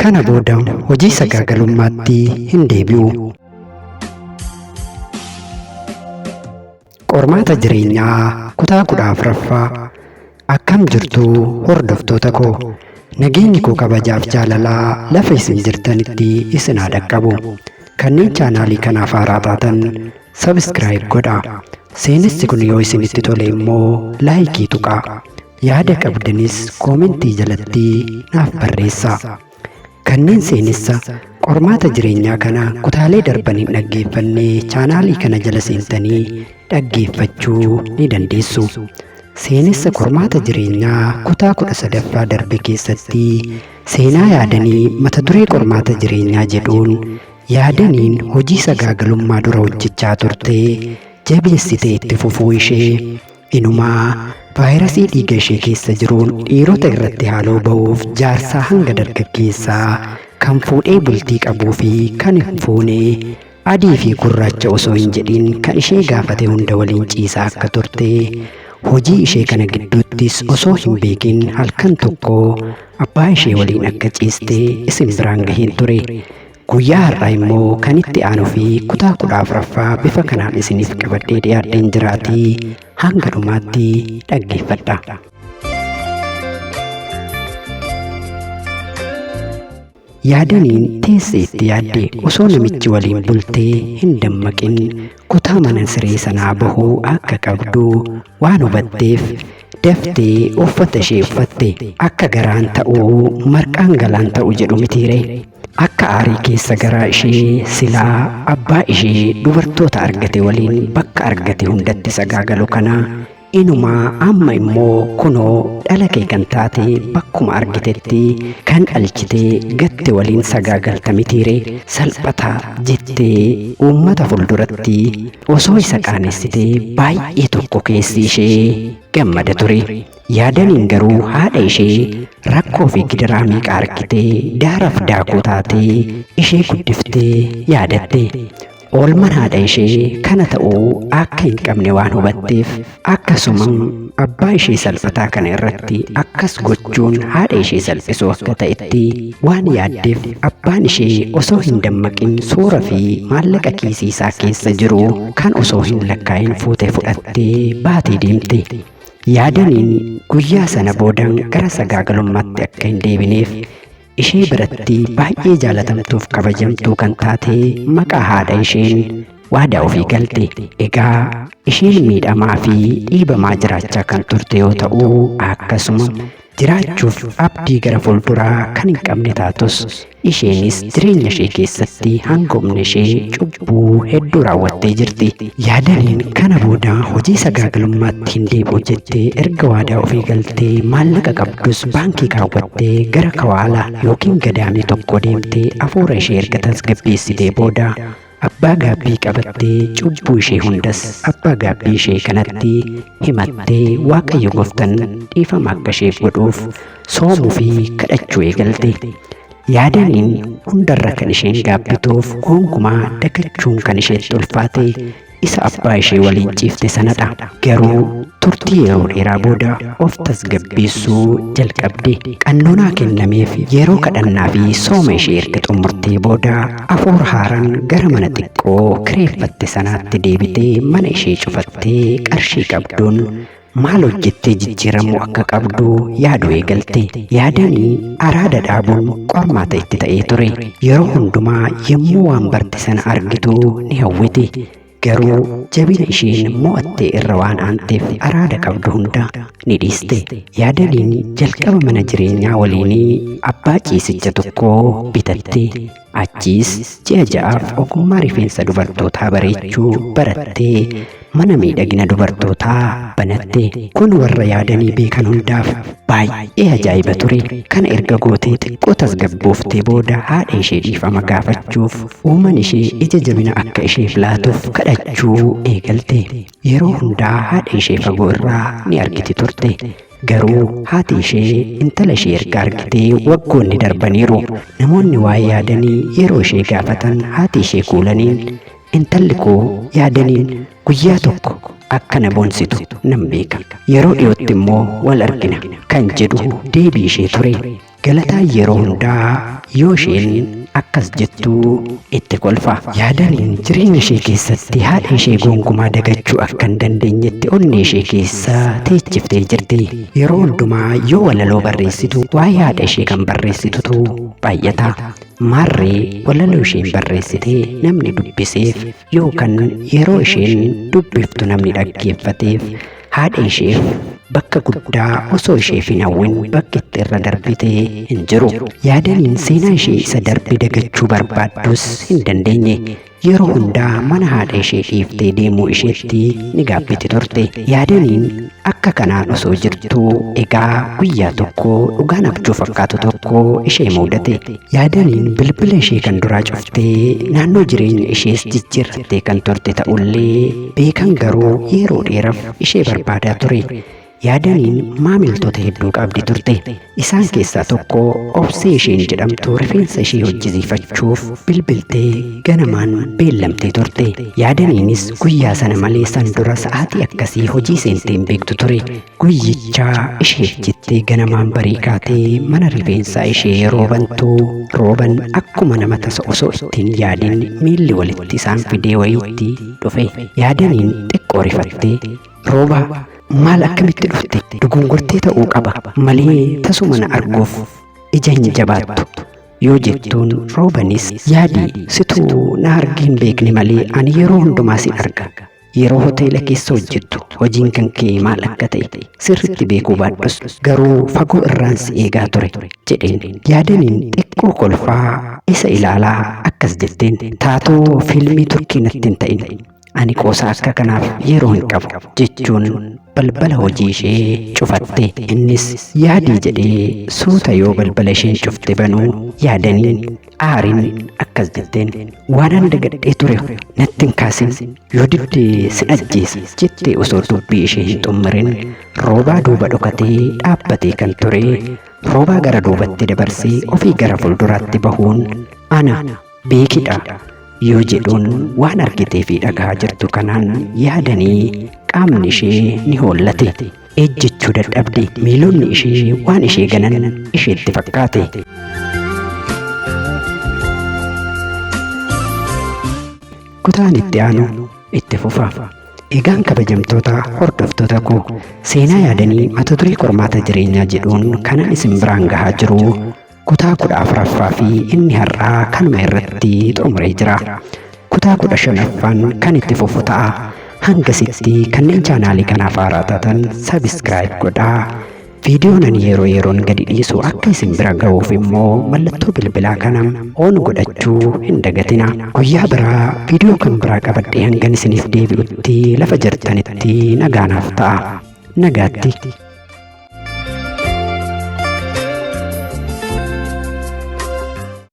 kana booda hojii sagaagalummaatti hin deebi'u. Qormaata jireenyaa kutaa 14ffaa. Akkam jirtu hordoftoota koo, nageenyi koo kabajaaf jaalalaa lafa isin jirtanitti isin haa dhaqqabu. Kanneen chaanaalii kanaaf haaraa taatan sabskiraayib godhaa. Seenessi kun yoo isinitti tole immoo laayikii tuqaa. Yaada qabdanis koomentii jalatti naaf barreessaa. Kanneen seenessa qormaata jireenyaa kana kutaalee darbaniin dhaggeeffannee chaanaalii kana jala seentanii dhaggeeffachuu ni dandeessu. Seenessa qormaata jireenyaa kutaa 13ffaa darbe keessatti seenaa yaadanii mata duree qormaata jireenyaa jedhuun yaadaniin hojii sagaagalummaa dura hojjechaa turte jabeessitee itti fufuu ishee inumaa vaayirasii dhiiga ishee keessa jiruun dhiirota irratti haaloo ba'uuf jaarsaa hanga dargaggeessaa kan fuudhee bultii qabuu fi kan hin fuune adii fi gurraacha osoo hin jedhin kan ishee gaafate hunda waliin ciisaa akka turte hojii ishee kana gidduuttis osoo hin beekin halkan tokko abbaa ishee waliin akka ciiste isin biraan gaheen ture. Guyyaa har'aa immoo kan itti aanuu fi kutaa 14ffaa bifa kanaan isiniif qabadhee dhiyaadheen jiraatii hanga dhumaatti dhaggeeffadha. Yaadaniin teessee itti yaadde osoo namichi waliin bultee hin dammaqin kutaa mana siree sanaa bahuu akka qabdu waan hubatteef daftee uffata ishee uffatte. Akka garaan ta'uu marqaan galaan ta'u jedhu mitiire. Akka aarii keessa garaa ishee silaa abbaa ishee dubartoota argate waliin bakka argate hundatti sagaagalu kana inumaa amma immoo kunoo dhala kee kan taate bakkuma argitetti kan dhalchite gatte waliin sagaagalta mitiire. Salphataa jettee uummata fulduratti osoo isa qaanessitee baay'ee tokko keessi ishee gammada ture. Yaadaniin garuu haadha ishee rakkoo fi gidiraa meeqa argitee daaraaf daakuu taatee ishee guddiftee yaadatte. Oolman haadha ishee kana ta'uu akka hin qabne waan hubatteef akkasuma abbaa ishee salphataa kana irratti akkas gochuun haadha ishee salphisuu akka ta'etti waan yaaddeef abbaan ishee osoo hin dammaqin suura fi maallaqa kiisii isaa keessa jiru kan osoo hin lakkaa'in fuutee fudhattee baatee deemte. Yaadaniin guyyaa sana boodan gara sagaagalummaatti akka hin deebineef ishee biratti baay'ee jaalatamtuuf kabajamtuu kan taate maqaa haadha isheen waadaa ofii galte. Egaa isheen miidhamaa fi dhiibamaa jiraachaa kan turte yoo ta'u akkasuma jiraachuuf abdii gara fuulduraa kan hin qabne taatus isheenis jireenya ishee keessatti hangomne ishee cubbuu hedduu raawwattee jirti. Yaadaniin kana booda hojii sagaagalummaatti hin deebi'u jettee erga waadaa ofii galtee maallaqa qabdus baankii kaawwattee gara kawaalaa yookiin gadaamii tokko deemtee hafuura ishee erga tasgabbeessitee booda abbaa gaabbii qabattee cubbuu ishee hundas abbaa gaabbii ishee kanatti himattee Waaqayyo Gooftaan dhiifama akka isheef godhuuf soomuu fi kadhachuu eegalte. Yaadaniin hundarra kan isheen gaabbituuf gonkumaa dagachuun kan isheetti ulfaate isa abbaa ishee waliin ciifte sanadha. Garuu turtii yeroo dheeraa booda of tasgabbeessuu jalqabde. Qannoonaa kennameef yeroo kadhannaa fi sooma ishee erga xumurtee booda hafuura haaraan gara mana xiqqoo kireeffatte sanaatti deebitee mana ishee cufattee qarshii qabduun maal hojjettee jijjiiramuu akka qabdu yaaduu eegalte. Yaadanii araada dhaabuun qormaata itti ta'ee ture. Yeroo hundumaa yommuu waan barte sana argitu ni hawwite. Garuu jabina isheen mo'attee irra waan aanteef araada qabdu hunda ni dhiiste. Yaadaniin jalqaba mana jireenyaa waliinii abbaa ciisicha tokko bitatte. Achiis ji'a ja'aaf ogummaa rifeensa dubartootaa bareechuu barattee mana miidhagina dubartootaa banatte. Kun warra yaadanii beekan hundaaf baay'ee ajaa'iba ture. Kana erga gootee xiqqoo tasgabbooftee booda haadha ishee dhiifama gaafachuuf uuman ishee ija jabina akka isheef laatuuf kadhachuu eegalte. Yeroo hundaa haadha ishee fagoo irraa ni argiti turte. Garuu haati ishee intala ishee erga argitee waggoonni darbaniiru. Namoonni waa'ee yaadanii yeroo ishee gaafatan haati ishee kuulaniin intalli koo yaadaniin guyyaa tokko akka na boonsitu nan beeka. Yeroo dhiyootti immoo wal argina kan jedhu deebii ishee ture. galataa yeroo hundaa yoo isheen akkas jettu itti kolfa. Yaadaniin jireenya ishee keessatti haadha ishee gonkumaa dagachuu akka hin dandeenyetti onnee ishee keessa teechiftee jirti. Yeroo hundumaa yoo walaloo barreessitu waa'ee haadha ishee kan barreessitutu baay'ata. Maarree walaloo isheen barreessite namni dubbiseef yookaan yeroo isheen dubbiftu namni dhaggeeffateef haadha isheef bakka guddaa osoo isheef hin hawwin bakki itti irra darbite hin jiru. Yaadaniin seenaa ishee isa darbe dagachuu barbaaddus hin dandeenye. Yeroo hundaa mana haadha ishee dhiiftee deemuu isheetti ni gaabbiti turte. Yaadaniin akka kanaan osoo jirtu egaa guyyaa tokko dhugaan abjuu fakkaatu tokko ishee mudate. Yaadaniin bilbila ishee kan duraa cuftee naannoo jireenya ishees jijjiirrattee kan turte ta'ullee beekan garuu yeroo dheeraaf ishee barbaadaa ture. Yaadaniin maamiltoota hedduu qabdi turte. Isaan keessaa tokko obsee isheen jedhamtu rifeensa ishee hojjisiifachuuf bilbiltee ganamaan beellamtee turte. Yaadaniinis guyyaa sana malee san dura sa'aatii akkasii hojii seentee hin beektu ture. Guyyichaa isheef jettee ganamaan barii kaatee mana rifeensaa ishee yeroo rooban akkuma nama tasa osoo ittiin yaadin miilli walitti isaan fidee wayiitti dhufe. Yaadaniin xiqqoo rifattee rooba maal akkamitti dhufte dugungurtee ta'uu qaba malee tasuma na arguuf ija hin jabaattu yoo jettuun roobanis yaadii situu na argin beekne malee ani yeroo hundumaa sin arga. Yeroo hoteela keessa hojjettu hojiin kan kee maal akka ta'e sirriitti beekuu baadhus garuu fagoo irraan si eegaa ture jedheen. Yaadaniin xiqqoo kolfaa isa ilaalaa akkas jetteen taatoo fiilmii turkii natti hin ta'in. Ani qoosaa akka kanaaf yeroo hin qabu jechuun balbala hojii ishee cufatte. Innis yaadii jedhee suuta yoo balbala isheen cufte banuu Yaadaniin aariin akkas jetteen waan dagadhee ture natti hin kaasin yoo dibdee sin ajjeesa jettee osoo dubbii ishee hin xummurin roobaa duuba dhokatee dhaabbatee kan ture. Roobaa gara duubatti dabarsee ofii gara fuulduraatti bahuun ana beekidha yoo jedhuun waan argitee fi dhagaa jirtu kanaan Yaadanii qaamni ishee ni hollate. Ejjechuu dadhabde. Miilonni ishee waan ishee ganan isheetti fakkaate. Kutaan itti aanu itti fufa. Egaan kabajamtoota hordoftoota koo seenaa Yaadanii mata duree qormaata jireenyaa jedhuun kanan isin biraan gahaa jiru kutaa 14ffaa fi inni har'aa kanuma irratti xumuree jira. Kutaa 15ffaan kan itti fufu ta'a. Hangasitti kanneen chaanaalii kanaaf haaraa taatan sabiskiraayib godhaa. Viidiyoon ani yeroo yeroon gadi dhiisu akka isin bira ga'uuf immoo mallattoo bilbilaa kana oon godhachuu hin dagatina. Guyyaa biraa viidiyoo kan biraa qabadhee hangan isiniif deebi'utti lafa jirtanitti nagaanaaf ta'a. Nagaatti.